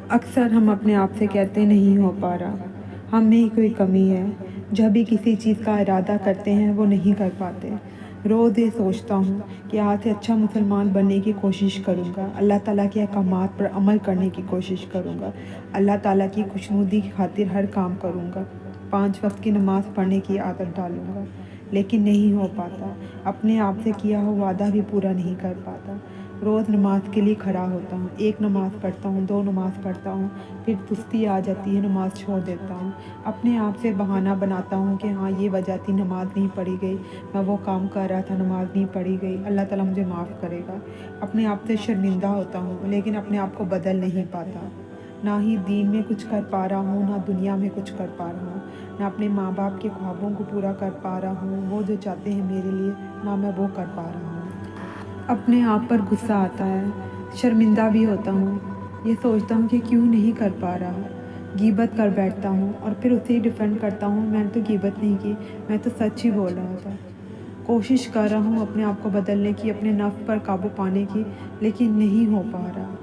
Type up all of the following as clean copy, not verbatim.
اکثر ہم اپنے آپ سے کہتے نہیں ہو پا رہا، ہم میں ہی کوئی کمی ہے۔ جب بھی کسی چیز کا ارادہ کرتے ہیں وہ نہیں کر پاتے۔ روز یہ سوچتا ہوں کہ آج سے اچھا مسلمان بننے کی کوشش کروں گا، اللہ تعالیٰ کے احکامات پر عمل کرنے کی کوشش کروں گا، اللہ تعالیٰ کی خوشنودی کی خاطر ہر کام کروں گا، 5 وقت کی نماز پڑھنے کی عادت ڈالوں گا، لیکن نہیں ہو پاتا۔ اپنے آپ سے کیا ہوا وعدہ بھی پورا نہیں کر پاتا۔ روز نماز کے لیے کھڑا ہوتا ہوں، 1 نماز پڑھتا ہوں، 2 نماز پڑھتا ہوں، پھر سستی آ جاتی ہے، نماز چھوڑ دیتا ہوں۔ اپنے آپ سے بہانہ بناتا ہوں کہ ہاں یہ وجہ تھی نماز نہیں پڑھی گئی، میں وہ کام کر رہا تھا نماز نہیں پڑھی گئی، اللہ تعالیٰ مجھے معاف کرے گا۔ اپنے آپ سے شرمندہ ہوتا ہوں، لیکن اپنے آپ کو بدل نہیں پاتا۔ نہ ہی دین میں کچھ کر پا رہا ہوں، نہ دنیا میں کچھ کر پا رہا ہوں، نہ اپنے ماں باپ کے خوابوں کو پورا کر پا رہا ہوں، وہ جو چاہتے ہیں میرے لیے، نہ میں وہ کر پا رہا ہوں۔ اپنے آپ پر غصہ آتا ہے، شرمندہ بھی ہوتا ہوں، یہ سوچتا ہوں کہ کیوں نہیں کر پا رہا، غیبت کر بیٹھتا ہوں اور پھر اسے ہی ڈیفینڈ کرتا ہوں، میں نے تو غیبت نہیں کی، میں تو سچ ہی بول رہا تھا۔ کوشش کر رہا ہوں اپنے آپ کو بدلنے کی، اپنے نفس پر قابو پانے کی، لیکن نہیں ہو پا رہا۔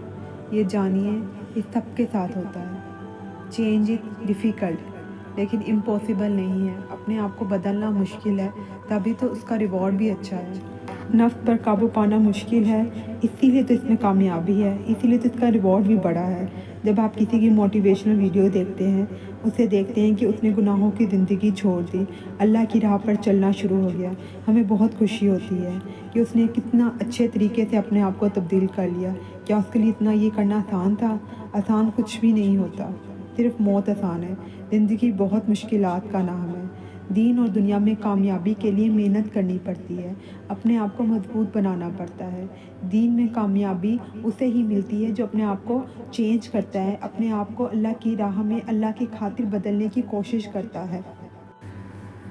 یہ جانیے یہ سب کے ساتھ ہوتا ہے۔ چینج از ڈیفیکلٹ لیکن امپاسبل نہیں ہے۔ اپنے آپ کو بدلنا مشکل ہے، تبھی تو اس کا ریوارڈ بھی اچھا ہے۔ نفس پر قابو پانا مشکل ہے، اسی لیے تو اس میں کامیابی ہے، اسی لیے تو اس کا ریوارڈ بھی بڑا ہے۔ جب آپ کسی کی موٹیویشنل ویڈیو دیکھتے ہیں، اسے دیکھتے ہیں کہ اس نے گناہوں کی زندگی چھوڑ دی، اللہ کی راہ پر چلنا شروع ہو گیا، ہمیں بہت خوشی ہوتی ہے کہ اس نے کتنا اچھے طریقے سے اپنے آپ کو تبدیل کر لیا۔ کیا اس کے لیے اتنا یہ کرنا آسان تھا؟ آسان کچھ بھی نہیں ہوتا، صرف موت آسان ہے۔ زندگی بہت مشکلات کا نام ہے۔ دین اور دنیا میں کامیابی کے لیے محنت کرنی پڑتی ہے، اپنے آپ کو مضبوط بنانا پڑتا ہے۔ دین میں کامیابی اسے ہی ملتی ہے جو اپنے آپ کو چینج کرتا ہے، اپنے آپ کو اللہ کی راہ میں اللہ کی خاطر بدلنے کی کوشش کرتا ہے۔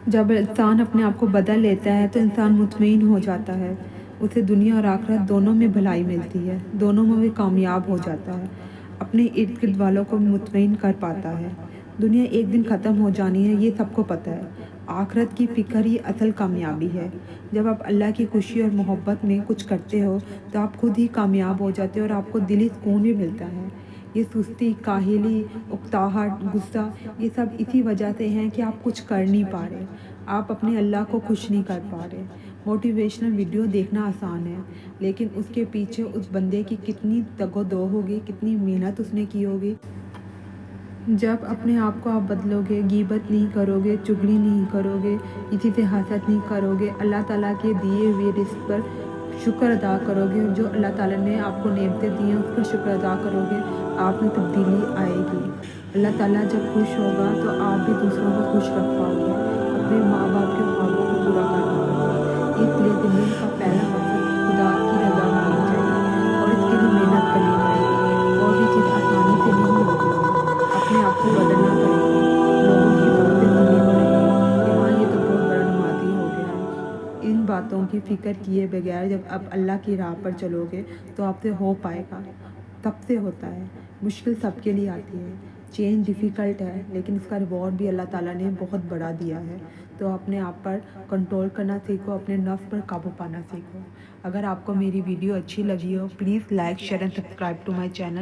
جب انسان اپنے آپ کو بدل لیتا ہے تو انسان مطمئن ہو جاتا ہے، اسے دنیا اور آخرت دونوں میں بھلائی ملتی ہے، دونوں میں وہ کامیاب ہو جاتا ہے، اپنے ارد گرد والوں کو مطمئن کر پاتا ہے۔ دنیا ایک دن ختم ہو جانی ہے، یہ سب کو پتہ ہے۔ آخرت کی فکر ہی اصل کامیابی ہے۔ جب آپ اللہ کی خوشی اور محبت میں کچھ کرتے ہو تو آپ خود ہی کامیاب ہو جاتے ہو اور آپ کو دلی سکون بھی ملتا ہے۔ یہ سستی، کاہلی، اکتاہٹ، غصہ، یہ سب اسی وجہ سے ہیں کہ آپ کچھ کر نہیں پا رہے، آپ اپنے اللہ کو خوش نہیں کر پا رہے۔ موٹیویشنل ویڈیو دیکھنا آسان ہے، لیکن اس کے پیچھے اس بندے کی کتنی تگ و دو ہوگی، کتنی محنت اس نے کی ہوگی۔ جب اپنے آپ کو آپ بدلو گے، غیبت نہیں کرو گے، چغلی نہیں کرو گے، کسی سے حسد نہیں کرو گے، اللہ تعالیٰ کے دیے ہوئے رزق پر شکر ادا کرو گے، جو اللہ تعالیٰ نے آپ کو نعمتیں دی ہیں اس پر شکر ادا کرو گے، آپ میں تبدیلی آئے گی۔ اللہ تعالیٰ جب خوش ہوگا تو آپ بھی دوسروں کو خوش رکھ پاؤ گے، اپنے ماں باپ کے خوابوں کو پورا کر پاؤ گے۔ اس لیے زندگی کا پہلا مقصد خدا کی رضا ہونی چاہیے اور اس کے لیے محنت کرنی پڑے گی، کوئی بھی چیز آسانی سے نہیں ہوتی ہے۔ اپنے آپ کو بدلنا پڑے گا، لوگوں کی باتیں سننی پڑے گی کہ ہاں یہ تو بہت بڑا نمازی ہو گیا ہے۔ ان باتوں کی فکر کیے بغیر جب آپ اللہ کی راہ پر چلو گے تو آپ سے ہو پائے گا۔ سب سے ہوتا ہے، مشکل سب کے لیے آتی ہے، چینج ڈیفیکلٹ ہے، لیکن اس کا ریوارڈ بھی اللہ تعالیٰ نے بہت بڑا دیا ہے۔ تو اپنے آپ پر کنٹرول کرنا سیکھو، اپنے نفس پر قابو پانا سیکھو۔ اگر آپ کو میری ویڈیو اچھی لگی ہو، please like, share and subscribe to my channel.